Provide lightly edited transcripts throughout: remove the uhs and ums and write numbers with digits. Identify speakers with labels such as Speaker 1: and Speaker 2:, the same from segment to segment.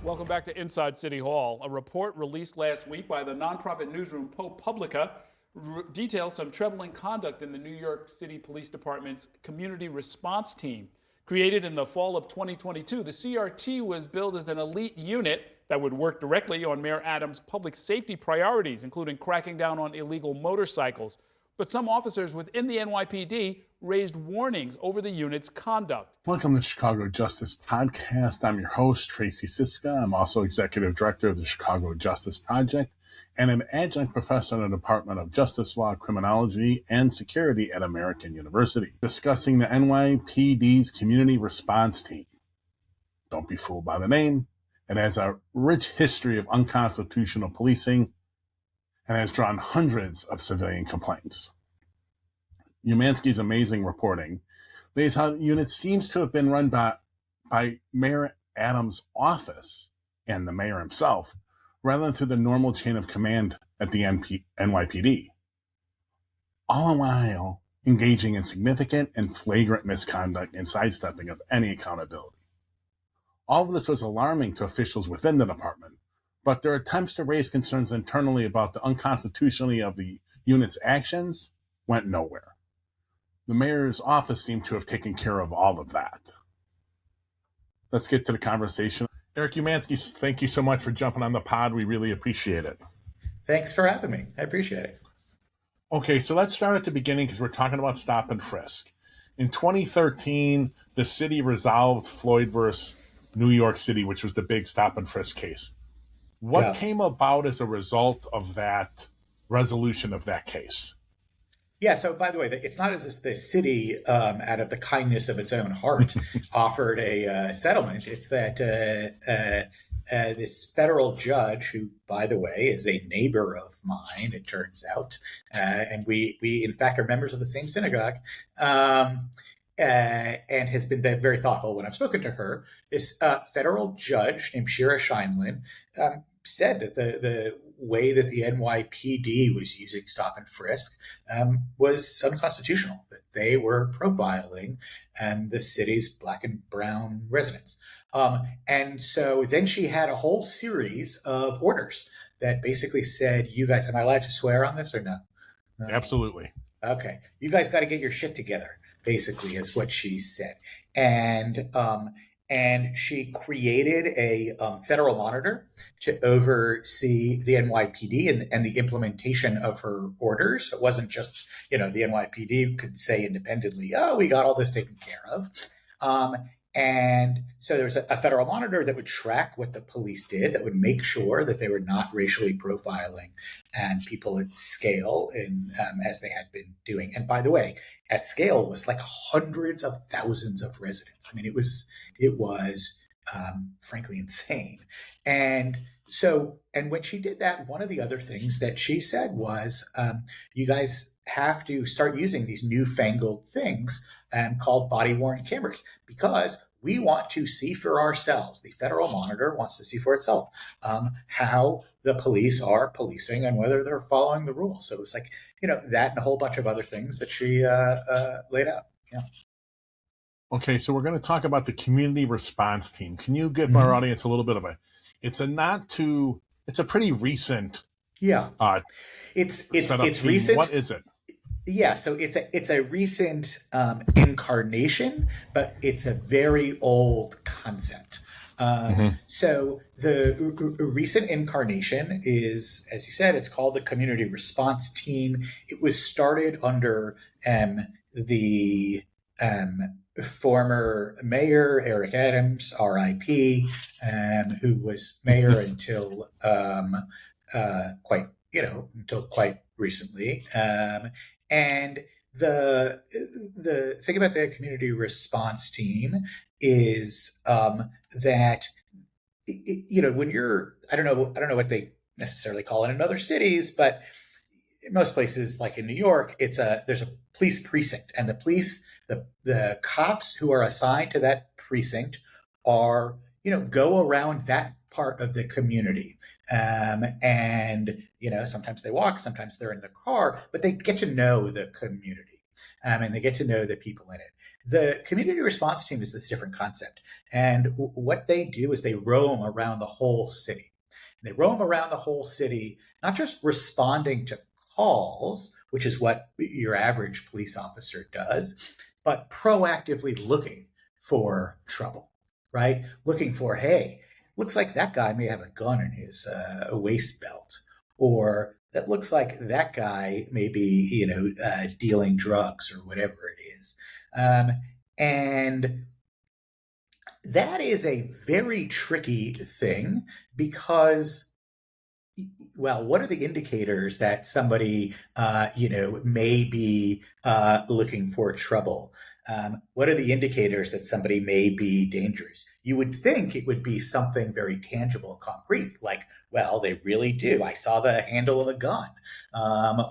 Speaker 1: Welcome back to Inside City Hall. A report released last week by the nonprofit newsroom ProPublica details some troubling conduct in the New York City Police Department's Community Response Team. Created in the fall of 2022, the CRT was billed as an elite unit that would work directly on Mayor Adams' public safety priorities, including cracking down on illegal motorcycles. But some officers within the NYPD raised warnings over the unit's conduct.
Speaker 2: Welcome to the Chicago Justice Podcast. I'm your host, Tracy Siska. I'm also Executive Director of the Chicago Justice Project and an adjunct professor in the Department of Justice Law, Criminology, and Security at American University, discussing the NYPD's Community Response Team. Don't be fooled by the name. It has a rich history of unconstitutional policing and has drawn hundreds of civilian complaints. Umansky's amazing reporting lays how the unit seems to have been run by Mayor Adams' office and the mayor himself, rather than through the normal chain of command at the NYPD, all the while engaging in significant and flagrant misconduct and sidestepping of any accountability. All of this was alarming to officials within the department, but their attempts to raise concerns internally about the unconstitutionality of the unit's actions went nowhere. The mayor's office seemed to have taken care of all of that. Let's get to the conversation. Eric Umansky, thank you so much for jumping on the pod. We really appreciate it.
Speaker 3: Thanks for having me. I appreciate it.
Speaker 2: Okay, so let's start at the beginning because we're talking about stop and frisk. In 2013, the city resolved Floyd versus New York City, which was the big stop and frisk case. What came about as a result of that resolution of that case?
Speaker 3: Yeah, so by the way, it's not as if the city, out of the kindness of its own heart, offered a settlement. It's that this federal judge, who, by the way, is a neighbor of mine, it turns out, and we in fact are members of the same synagogue, and has been very thoughtful when I've spoken to her. This federal judge named Shira Scheindlin said that the way that the NYPD was using stop and frisk was unconstitutional, that they were profiling the city's Black and brown residents. And so then she had a whole series of orders that basically said, you guys, am I allowed to swear on this or no?
Speaker 2: Absolutely.
Speaker 3: Okay. You guys got to get your shit together, basically, is what she said. And she created a federal monitor to oversee the NYPD and the implementation of her orders. It wasn't just, the NYPD could say independently, oh, we got all this taken care of. And so there was a federal monitor that would track what the police did, that would make sure that they were not racially profiling and people at scale as they had been doing. And by the way, at scale was like hundreds of thousands of residents. I mean, it was frankly insane. And when she did that, one of the other things that she said was, you guys have to start using these newfangled things called body-worn cameras, because we want to see for ourselves. The federal monitor wants to see for itself how the police are policing and whether they're following the rules. So it was like, that and a whole bunch of other things that she laid out. Yeah.
Speaker 2: Okay, so we're going to talk about the Community Response Team. Can you give our audience a little bit of it's a pretty recent.
Speaker 3: Yeah. It's recent.
Speaker 2: What is it?
Speaker 3: Yeah, so it's a recent incarnation, but it's a very old concept. So the recent incarnation is, as you said, it's called the Community Response Team. It was started under the former mayor, Eric Adams, R.I.P., who was mayor until quite recently. And the thing about the Community Response Team is that when you're, I don't know what they necessarily call it in other cities, but in most places, like in New York, there's a police precinct, and the cops who are assigned to that precinct are go around that part of the community. And sometimes they walk, sometimes they're in the car, but they get to know the community. And they get to know the people in it. The community response team is this different concept. And what they do is they roam around the whole city. They roam around the whole city, not just responding to calls, which is what your average police officer does, but proactively looking for trouble, right? Looking for, hey, looks like that guy may have a gun in his waist belt, or that looks like that guy may be, dealing drugs or whatever it is. And that is a very tricky thing because, well, what are the indicators that somebody, may be looking for trouble? What are the indicators that somebody may be dangerous? You would think it would be something very tangible and concrete, like, well, they really do. I saw the handle of a gun,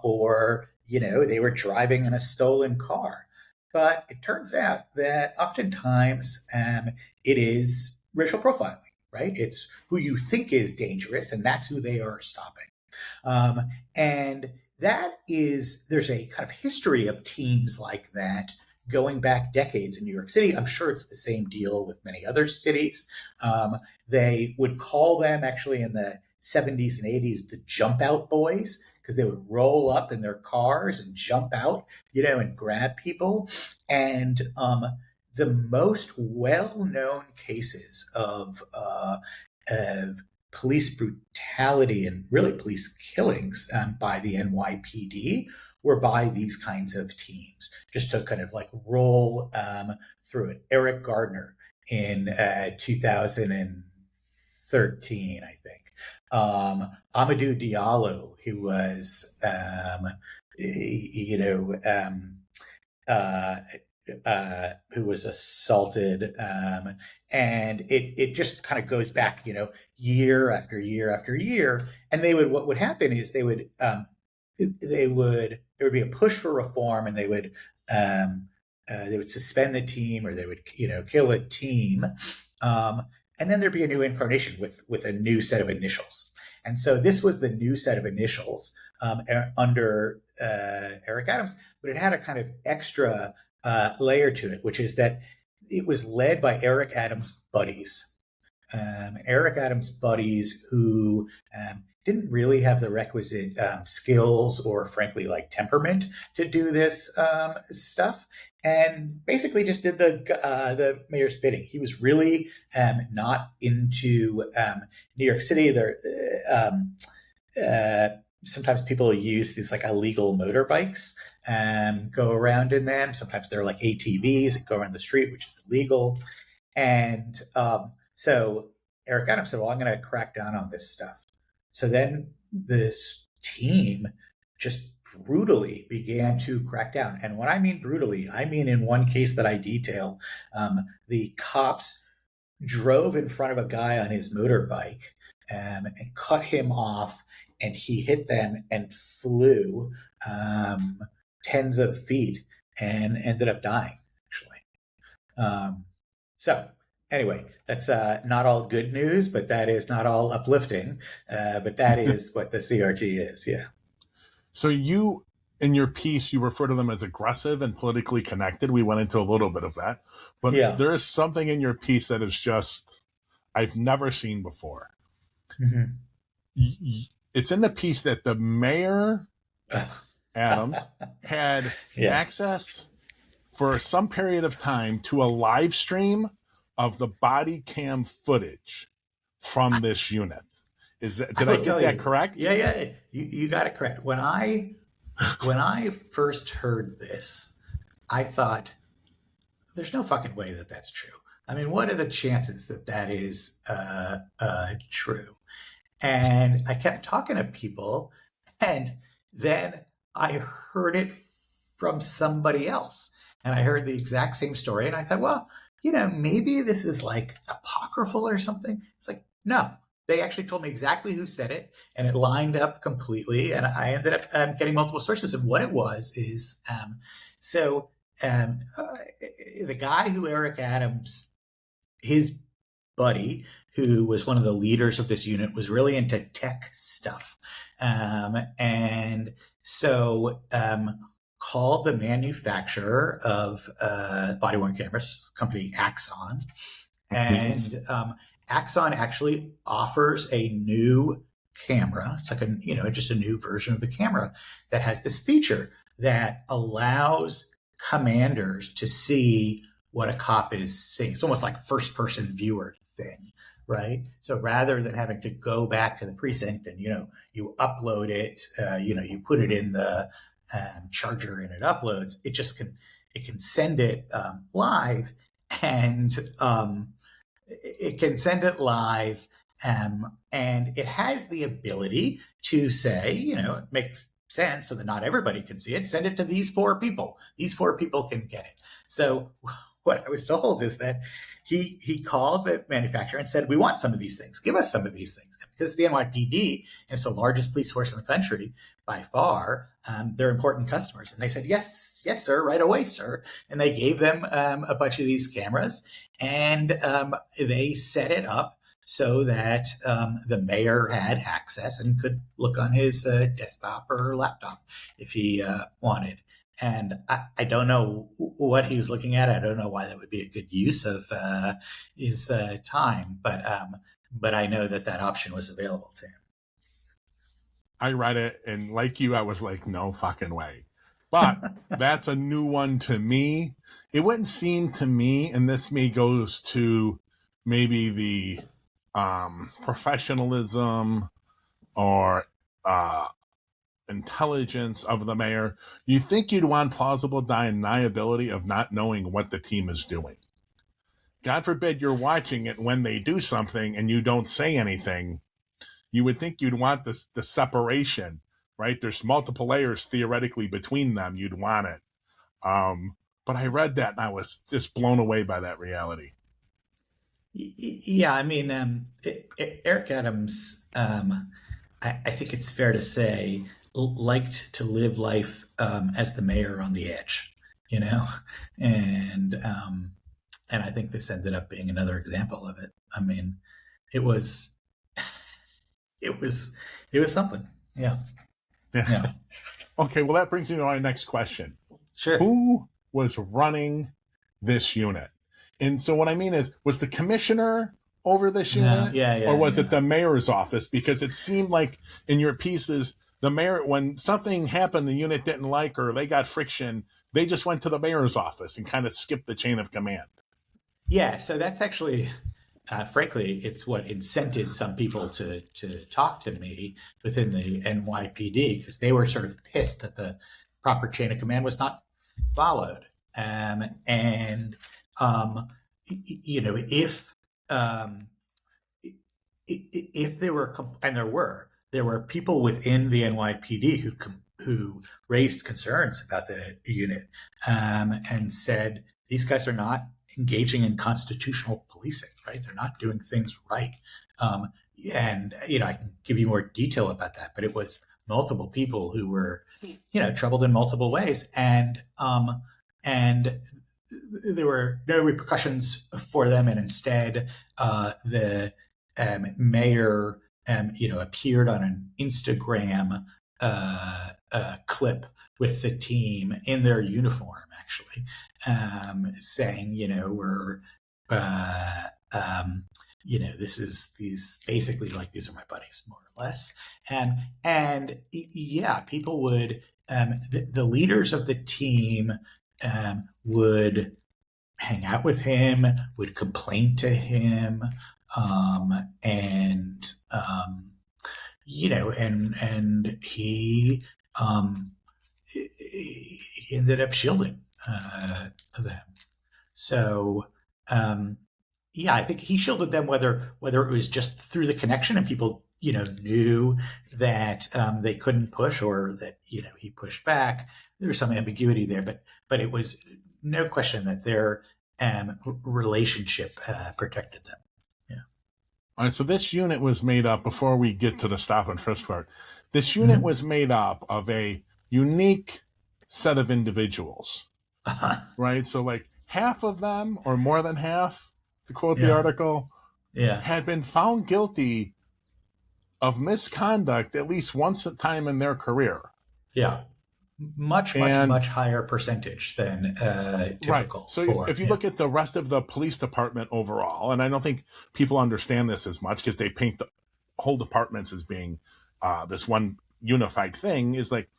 Speaker 3: or, they were driving in a stolen car. But it turns out that oftentimes it is racial profiling, right? It's who you think is dangerous, and that's who they are stopping. And there's a kind of history of teams like that going back decades in New York City. I'm sure it's the same deal with many other cities. They would call them actually in the 70s and 80s the jump out boys, because they would roll up in their cars and jump out, and grab people. And the most well-known cases of police brutality and really police killings by the NYPD were by these kinds of teams, just to kind of like roll through it. Eric Gardner in 2013, I think. Amadou Diallo, who was, who was assaulted, and it just kind of goes back, year after year after year. And what would happen is there would be a push for reform, and they would suspend the team, or they would kill a team. And then there'd be a new incarnation with a new set of initials. And so this was the new set of initials under Eric Adams, but it had a kind of extra layer to it, which is that it was led by Eric Adams' buddies. Eric Adams' buddies who didn't really have the requisite skills or, frankly, like temperament to do this stuff. And basically just did the mayor's bidding. He was really not into New York City. Sometimes people use these like illegal motorbikes and go around in them. Sometimes they're like ATVs that go around the street, which is illegal. And so Eric Adams said, well, I'm going to crack down on this stuff. So then this team just brutally began to crack down. And when I mean brutally, I mean in one case that I detail, the cops drove in front of a guy on his motorbike and cut him off, and he hit them and flew tens of feet and ended up dying, actually. So anyway, that's not all good news, but that is not all uplifting. But that is what the CRT is, yeah.
Speaker 2: So you, in your piece, you refer to them as aggressive and politically connected. We went into a little bit of that. But there is something in your piece that is just, I've never seen before. Mm-hmm. It's in the piece that the mayor, Adams, had access for some period of time to a live stream of the body cam footage from this unit. Did I get that correct?
Speaker 3: Yeah. You got it correct. When I first heard this, I thought, there's no fucking way that that's true. I mean, what are the chances that that is true? And I kept talking to people, and then I heard it from somebody else. And I heard the exact same story, and I thought, well, maybe this is like apocryphal or something. It's like, no. They actually told me exactly who said it, and it lined up completely. And I ended up getting multiple sources. And what it was is, the guy who Eric Adams, his buddy, who was one of the leaders of this unit, was really into tech stuff. And so called the manufacturer of body-worn cameras, company Axon, and Axon actually offers a new camera. It's like just a new version of the camera that has this feature that allows commanders to see what a cop is seeing. It's almost like first-person viewer thing, right? So rather than having to go back to the precinct and you upload it, you put it in the charger and it uploads. It can send it live, and it can send it live, and it has the ability to say, it makes sense so that not everybody can see it. Send it to these 4 people. These 4 people can get it. So what I was told is that he called the manufacturer and said, we want some of these things. Give us some of these things. Because the NYPD, and it's the largest police force in the country by far, they're important customers. And they said, yes, sir, right away, sir. And they gave them a bunch of these cameras, and they set it up so that the mayor had access and could look on his desktop or laptop if he wanted. And I don't know what he was looking at. I don't know why that would be a good use of his time, but I know that option was available to him.
Speaker 2: I read it, and like you, I was like, no fucking way. But that's a new one to me. It wouldn't seem to me, and this may goes to maybe the professionalism or intelligence of the mayor. You think you'd want plausible deniability of not knowing what the team is doing. God forbid you're watching it when they do something and you don't say anything. You would think you'd want the separation, right? There's multiple layers theoretically between them. You'd want it. But I read that and I was just blown away by that reality.
Speaker 3: Yeah, I mean, Eric Adams, I think it's fair to say, liked to live life as the mayor on the edge, and I think this ended up being another example of it. I mean, it was something. Yeah.
Speaker 2: Okay, well, that brings me to my next question.
Speaker 3: Sure.
Speaker 2: Who was running this unit? And so what I mean is, was the commissioner over this unit? Or was it the mayor's office? Because it seemed like in your pieces, the mayor, when something happened the unit didn't like or they got friction, they just went to the mayor's office and kind of skipped the chain of command.
Speaker 3: Yeah, so that's actually, frankly, it's what incented some people to talk to me within the NYPD, because they were sort of pissed that the proper chain of command was not followed. If there were, and there were people within the NYPD who raised concerns about the unit and said, these guys are not engaging in constitutional policing, right? They're not doing things right. And I can give you more detail about that, but it was multiple people who were, troubled in multiple ways. And there were no repercussions for them. And instead, the mayor, appeared on an Instagram clip with the team in their uniform, actually, saying, we're, these are my buddies, more or less. And people would, the leaders of the team would hang out with him, would complain to him, and he ended up shielding them. So I think he shielded them whether it was just through the connection and people knew that they couldn't push, or that he pushed back. There was some ambiguity there, but it was no question that their relationship protected them.
Speaker 2: All right, so this unit was made up, before we get to the stop and frisk part, this unit was made up of a unique set of individuals, right? So like half of them, or more than half, to quote the article, had been found guilty of misconduct at least once a time in their career.
Speaker 3: Yeah. much higher percentage than
Speaker 2: Right.
Speaker 3: typical.
Speaker 2: So if you look at the rest of the police department overall, and I don't think people understand this as much because they paint the whole departments as being this one unified thing, is like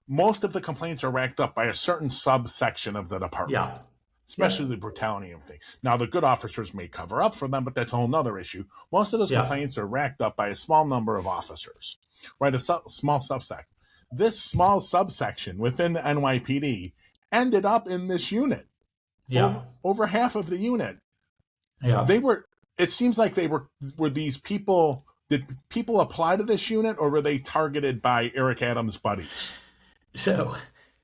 Speaker 2: most of the complaints are racked up by a certain subsection of the department, especially the brutality of things. Now, the good officers may cover up for them, but that's a whole nother issue. Most of those complaints are racked up by a small number of officers, right? A small subset. This small subsection within the NYPD ended up in this unit. Over half of the unit. They were, it seems like were these people, did people apply to this unit, or were they targeted by Eric Adams' buddies?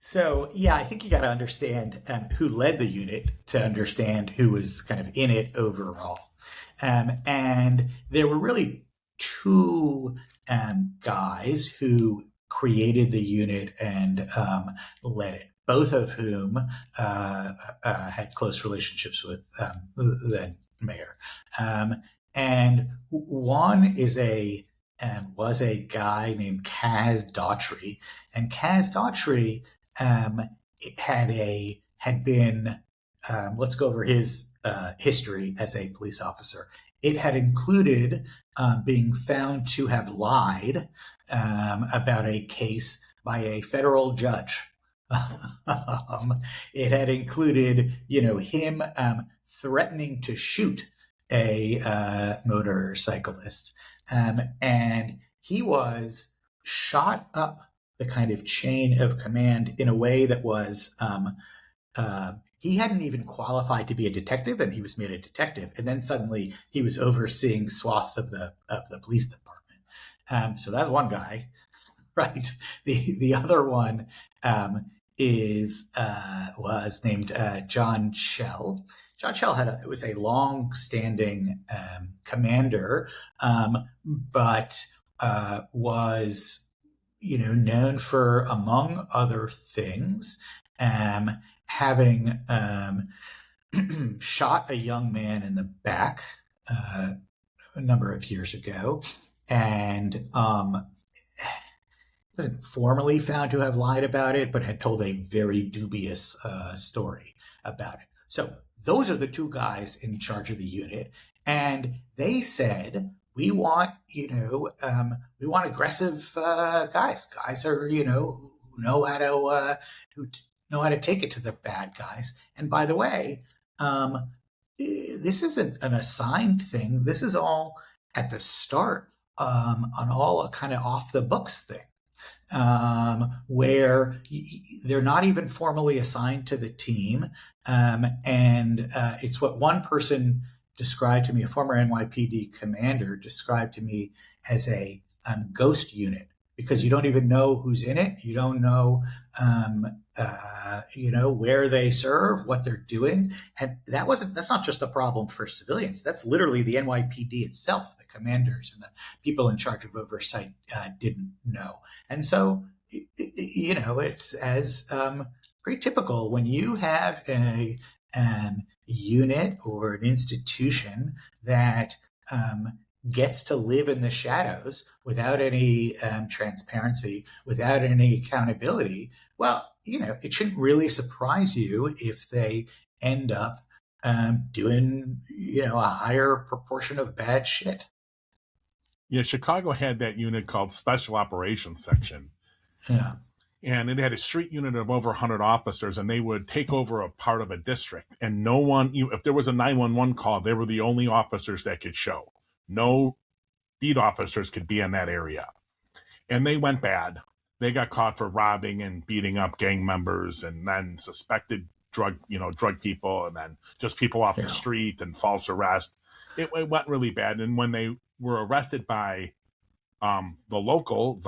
Speaker 3: So yeah, I think you got to understand who led the unit to understand who was kind of in it overall. And there were really two guys who created the unit and led it, both of whom had close relationships with the mayor. And one was a guy named Kaz Daughtry, and Kaz Daughtry had been let's go over his history as a police officer. It had included being found to have lied about a case by a federal judge. It had included, him threatening to shoot a motorcyclist. And he was shot up the kind of chain of command in a way that was, he hadn't even qualified to be a detective, and he was made a detective. And then suddenly he was overseeing swaths of the police department. So that's one guy, right? The other one was named John Schell. John Schell was a long-standing commander, but was, known for, among other things, having shot a young man in the back a number of years ago, and wasn't formally found to have lied about it, but had told a very dubious story about it. So those are the two guys in charge of the unit, and they said, we want aggressive guys are, who know how to take it to the bad guys. And by the way, this isn't an assigned thing. This is all at the start on all a kind of off the books thing, where they're not even formally assigned to the team. And it's what one person described to me, a former NYPD commander described to me as a ghost unit, because you don't even know who's in it. You don't know, where they serve, what they're doing. And that's not just a problem for civilians. That's literally the NYPD itself. The commanders and the people in charge of oversight didn't know. And so, it's as pretty typical when you have a unit or an institution that gets to live in the shadows without any transparency, without any accountability. Well, it shouldn't really surprise you if they end up doing, a higher proportion of bad shit.
Speaker 2: Yeah, Chicago had that unit called Special Operations Section.
Speaker 3: Yeah.
Speaker 2: And it had a street unit of over 100 officers, and they would take over a part of a district. And no one, if there was a 911 call, they were the only officers that could show. No beat officers could be in that area. And they went bad. They got caught for robbing and beating up gang members, and then suspected drug people, and then just people off the street and false arrest. It went really bad. And when they were arrested by the local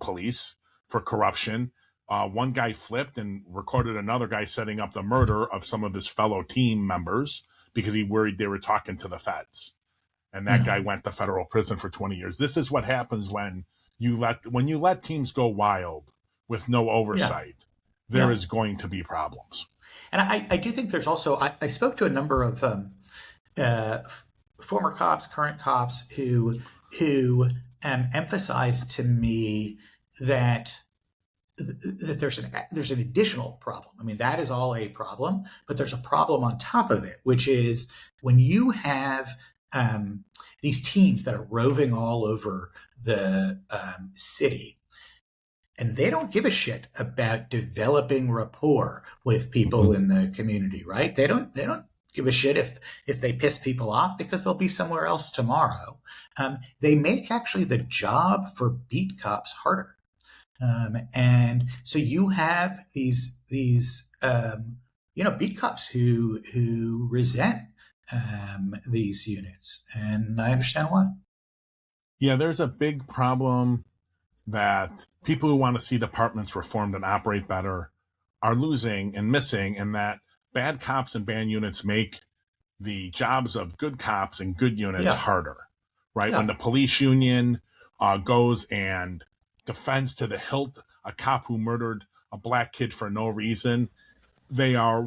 Speaker 2: police for corruption, one guy flipped and recorded another guy setting up the murder of some of his fellow team members because he worried they were talking to the feds. And that guy went to federal prison for 20 years. This is what happens when you let teams go wild with no oversight. There is going to be problems.
Speaker 3: And I do think there's also, I spoke to a number of former cops, current cops who emphasized to me that that there's an additional problem. I mean, that is all a problem, but there's a problem on top of it, which is when you have these teams that are roving all over the city, and they don't give a shit about developing rapport with people in the community, right? They don't give a shit if they piss people off, because they'll be somewhere else tomorrow. They make actually the job for beat cops harder. And so you have these beat cops who resent these units, and I understand why.
Speaker 2: Yeah, there's a big problem that people who want to see departments reformed and operate better are losing and missing, and that bad cops and bad units make the jobs of good cops and good units harder, right? Yeah. When the police union goes and defends to the hilt a cop who murdered a black kid for no reason, they are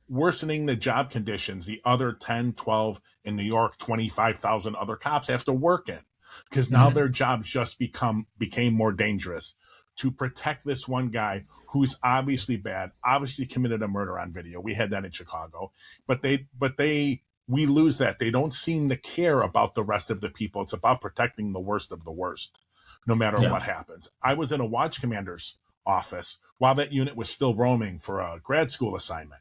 Speaker 2: worsening the job conditions the other 10, 12 in New York, 25,000 other cops have to work in, because now their jobs just became more dangerous to protect this one guy who's obviously bad, obviously committed a murder on video. We had that in Chicago, but we lose that. They don't seem to care about the rest of the people. It's about protecting the worst of the worst, no matter what happens. I was in a watch commander's office while that unit was still roaming for a grad school assignment.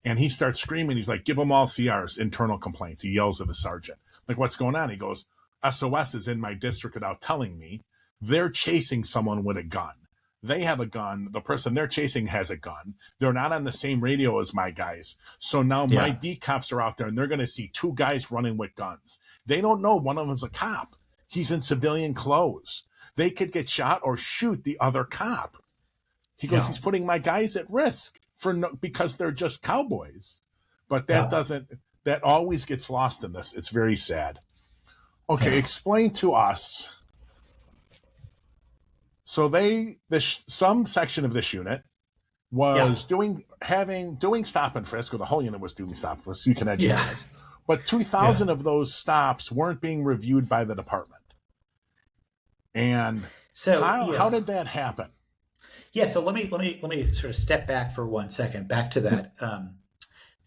Speaker 2: And he starts screaming. He's like, give them all CRs, internal complaints. He yells at the sergeant. Like, what's going on? He goes, SOS is in my district without telling me. They're chasing someone with a gun. They have a gun. The person they're chasing has a gun. They're not on the same radio as my guys. So now my beat cops are out there and they're going to see two guys running with guns. They don't know one of them's a cop. He's in civilian clothes. They could get shot or shoot the other cop. He goes, he's putting my guys at risk because they're just cowboys. But that always gets lost in this. It's very sad. Okay, explain to us. So some section of this unit was doing stop and frisk, or the whole unit was doing stop and frisk. You can educate us. But 2,000 of those stops weren't being reviewed by the department. And so how did that happen?
Speaker 3: Yeah, so let me sort of step back for 1 second, back to that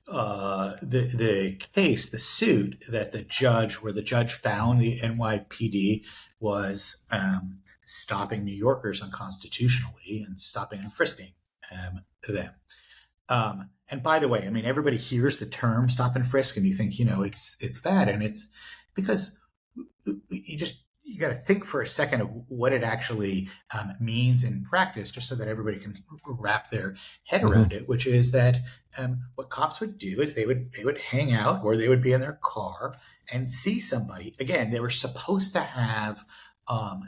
Speaker 3: the case, the suit that the judge found the NYPD was stopping New Yorkers unconstitutionally and stopping and frisking them. And by the way, I mean, everybody hears the term stop and frisk and you think, it's bad. And it's because you got to think for a second of what it actually means in practice, just so that everybody can wrap their head around it, which is that what cops would do is they would hang out, or they would be in their car and see somebody. Again, they were supposed to have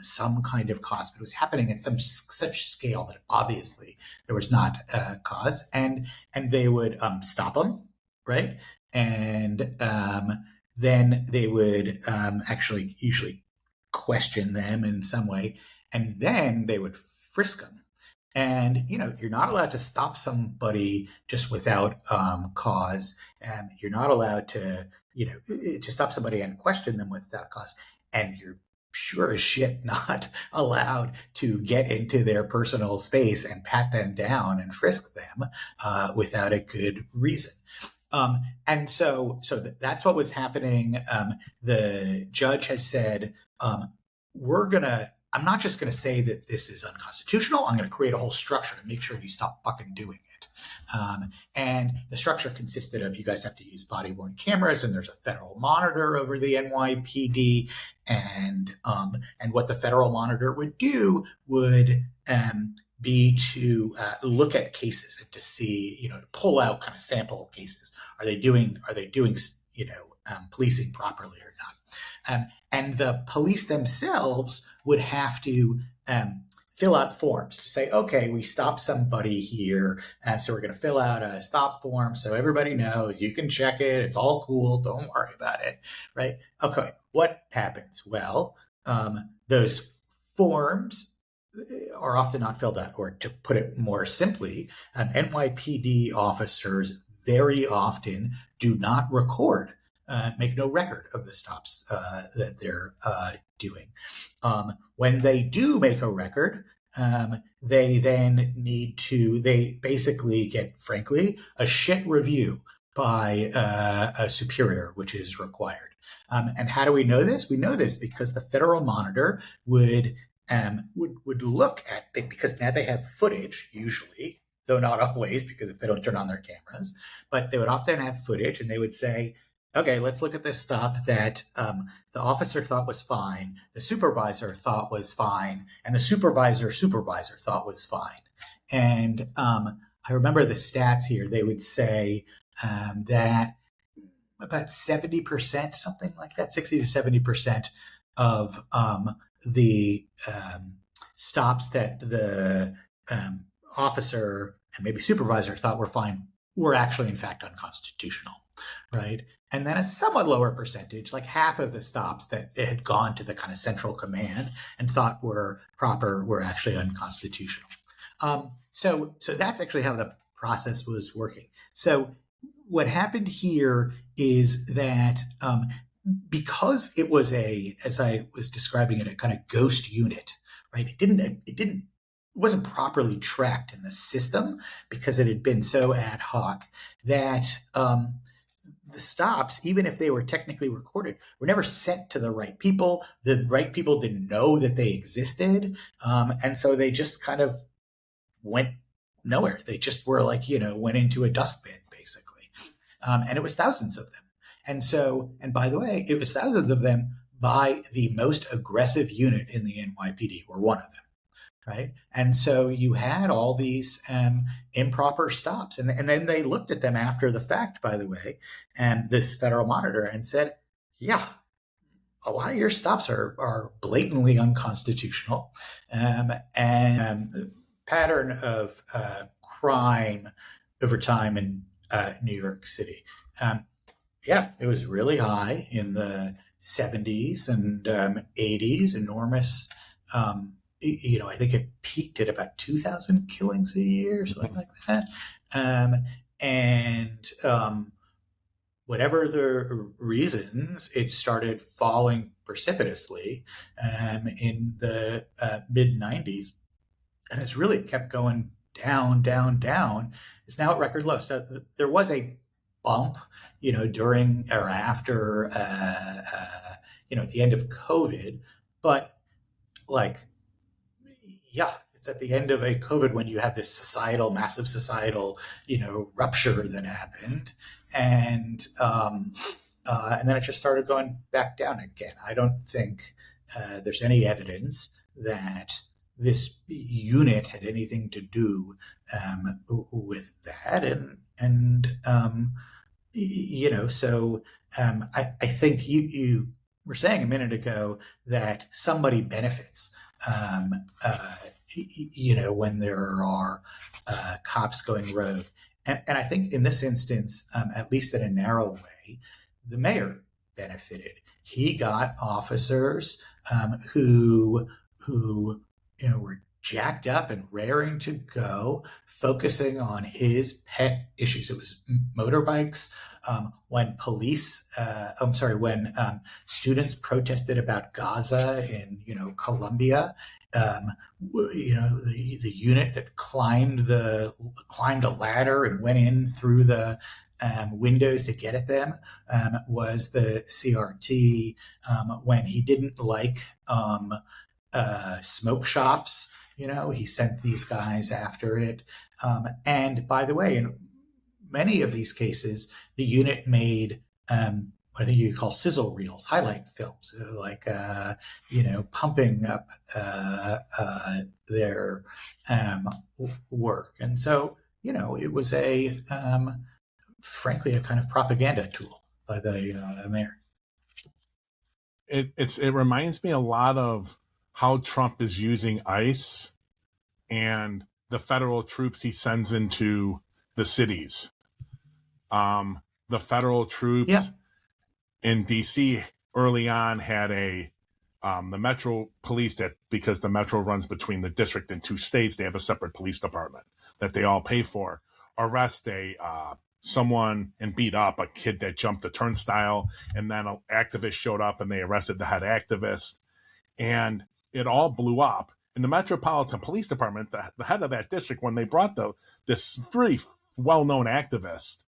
Speaker 3: some kind of cause, but it was happening at such scale that obviously there was not cause, and they would stop them, right? And then they would actually usually question them in some way, and then they would frisk them. And you're not allowed to stop somebody just without cause, and you're not allowed to stop somebody and question them without cause, and you're sure as shit not allowed to get into their personal space and pat them down and frisk them without a good reason. And so that's what was happening. The judge has said, I'm not just going to say that this is unconstitutional. I'm going to create a whole structure to make sure you stop fucking doing it. And the structure consisted of, you guys have to use body-worn cameras, and there's a federal monitor over the NYPD. And what the federal monitor would do would be to look at cases and to see, to pull out kind of sample cases. Are they doing policing properly or not? And the police themselves would have to fill out forms to say, okay, we stopped somebody here, so we're going to fill out a stop form so everybody knows. You can check it. It's all cool. Don't worry about it, right? Okay, what happens? Well, those forms are often not filled out, or to put it more simply, NYPD officers very often do not record, make no record of the stops that they're doing. When they do make a record, they then they basically get, frankly, a shit review by a superior, which is required. And how do we know this? We know this because the Federal Monitor would look at it, because now they have footage, usually, though not always, because if they don't turn on their cameras, but they would often have footage, and they would say, okay, let's look at this stop that the officer thought was fine, the supervisor thought was fine, and the supervisor thought was fine. And I remember the stats here. They would say that about 70%, something like that, 60 to 70% of the stops that the officer and maybe supervisor thought were fine were actually, in fact, unconstitutional, right? And then a somewhat lower percentage, like half of the stops that had gone to the kind of central command and thought were proper, were actually unconstitutional. So that's actually how the process was working. So what happened here is that because it was as I was describing it, a kind of ghost unit, right? It wasn't properly tracked in the system because it had been so ad hoc that the stops, even if they were technically recorded, were never sent to the right people. The right people didn't know that they existed. And so they just kind of went nowhere. They just were like, went into a dustbin, basically. And it was thousands of them. And by the way, it was thousands of them by the most aggressive unit in the NYPD, or one of them. Right. And so you had all these improper stops. And then they looked at them after the fact, by the way, and this Federal Monitor, and said, yeah, a lot of your stops are blatantly unconstitutional. And pattern of crime over time in New York City. It was really high in the 70s and 80s, enormous. I think it peaked at about 2,000 killings a year, something like that. Whatever the reasons, it started falling precipitously in the mid 90s. And it's really kept going down, down, down. It's now at record low. So there was a bump, during or after, at the end of COVID. But it's at the end of a COVID when you have this massive societal, rupture that happened. And then it just started going back down again. I don't think there's any evidence that this unit had anything to do with that. I think you were saying a minute ago that somebody benefits, when there are cops going rogue. And I think in this instance, at least in a narrow way, the mayor benefited. He got officers who were jacked up and raring to go, focusing on his pet issues. It was motorbikes. When students protested about Gaza in, Colombia, the unit that climbed a ladder and went in through the windows to get at them was the CRT. When he didn't like smoke shops, he sent these guys after it. And by the way, in many of these cases, the unit made what I think you call sizzle reels, highlight films, pumping up their work. And so, it was frankly, a kind of propaganda tool by the mayor.
Speaker 2: It reminds me a lot of how Trump is using ICE and the federal troops he sends into the cities. The federal troops in DC early on had the Metro Police, that because the Metro runs between the district and two states, they have a separate police department that they all pay for. Arrest someone and beat up a kid that jumped the turnstile, and then an activist showed up and they arrested the head activist, and it all blew up. in the Metropolitan Police Department, the head of that district, when they brought this three well-known activist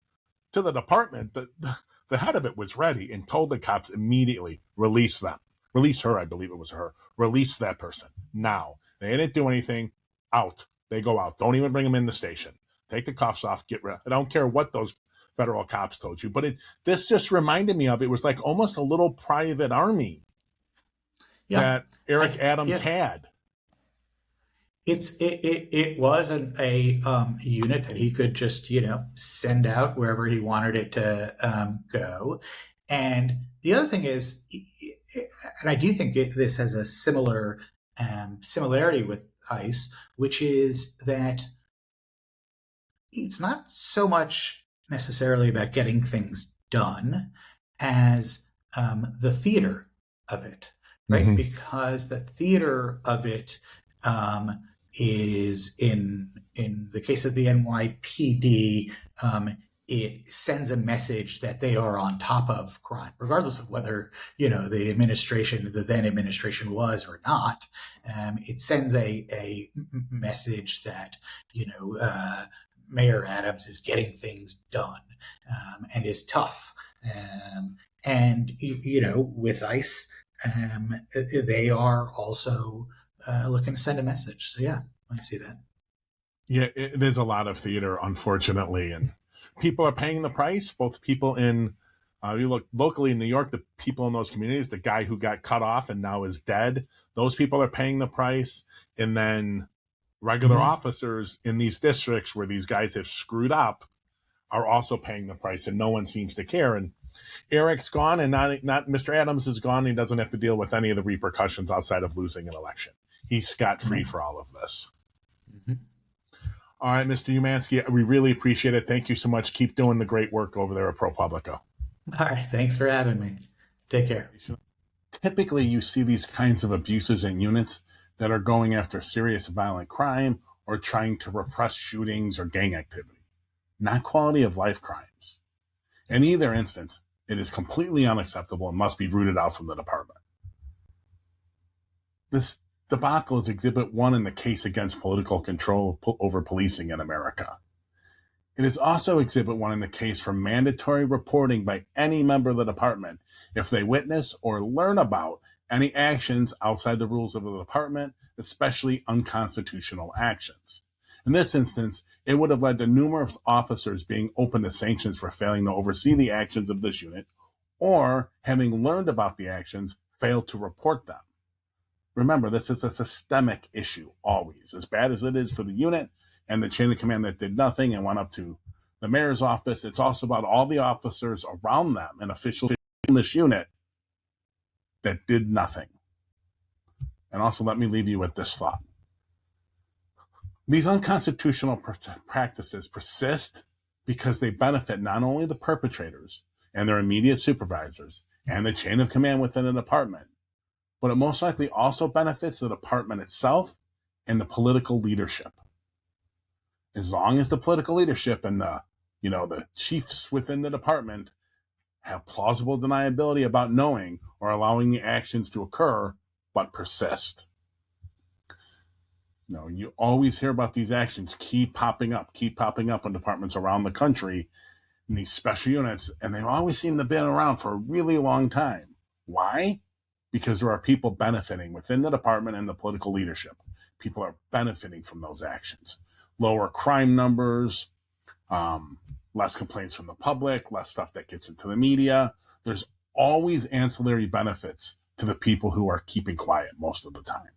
Speaker 2: to the department, the head of it was ready and told the cops immediately, release them. Release her, I believe it was her. Release that person now. They didn't do anything. Out. They go out. Don't even bring them in the station. Take the cuffs off. Get rid. I don't care what those federal cops told you. But this just reminded me of, it was like almost a little private army that Eric Adams had.
Speaker 3: It was a unit that he could just, send out wherever he wanted it to go. And the other thing is, and I do think this has a similar similarity with ICE, which is that it's not so much necessarily about getting things done as the theater of it, right? Mm-hmm. Because the theater of it is in the case of the NYPD, it sends a message that they are on top of crime, regardless of whether, the then administration was or not. It sends a message that, Mayor Adams is getting things done and is tough. And, with ICE, they are also looking to send a message. So, yeah, I see that.
Speaker 2: Yeah, it is a lot of theater, unfortunately. And people are paying the price, both people in, you look locally in New York, the people in those communities, the guy who got cut off and now is dead, those people are paying the price. And then regular officers in these districts where these guys have screwed up are also paying the price, and no one seems to care. And Eric's gone, and not Mr. Adams is gone. He doesn't have to deal with any of the repercussions outside of losing an election. He's scot-free for all of this. Mm-hmm. All right, Mr. Umansky, we really appreciate it. Thank you so much. Keep doing the great work over there at ProPublica.
Speaker 3: All right, thanks for having me. Take care.
Speaker 2: Typically, you see these kinds of abuses in units that are going after serious violent crime or trying to repress shootings or gang activity, not quality of life crimes. In either instance, it is completely unacceptable and must be rooted out from the department. This debacle is Exhibit 1 in the case against political control over policing in America. It is also Exhibit 1 in the case for mandatory reporting by any member of the department if they witness or learn about any actions outside the rules of the department, especially unconstitutional actions. In this instance, it would have led to numerous officers being open to sanctions for failing to oversee the actions of this unit, or having learned about the actions, failed to report them. Remember, this is a systemic issue, always. As bad as it is for the unit and the chain of command that did nothing and went up to the mayor's office, it's also about all the officers around them and officials in this unit that did nothing. And also, let me leave you with this thought. These unconstitutional practices persist because they benefit not only the perpetrators and their immediate supervisors and the chain of command within the department, but it most likely also benefits the department itself and the political leadership. As long as the political leadership and the chiefs within the department have plausible deniability about knowing or allowing the actions to occur, but persist. You always hear about these actions keep popping up in departments around the country in these special units, and they always seem to have been around for a really long time. Why? Because there are people benefiting within the department and the political leadership. People are benefiting from those actions. Lower crime numbers, less complaints from the public, less stuff that gets into the media. There's always ancillary benefits to the people who are keeping quiet most of the time.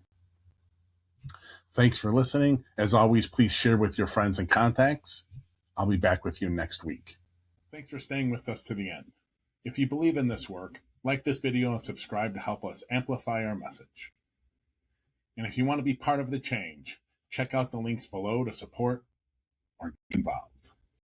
Speaker 2: Thanks for listening. As always, please share with your friends and contacts. I'll be back with you next week. Thanks for staying with us to the end. If you believe in this work, like this video and subscribe to help us amplify our message. And if you want to be part of the change, check out the links below to support or get involved.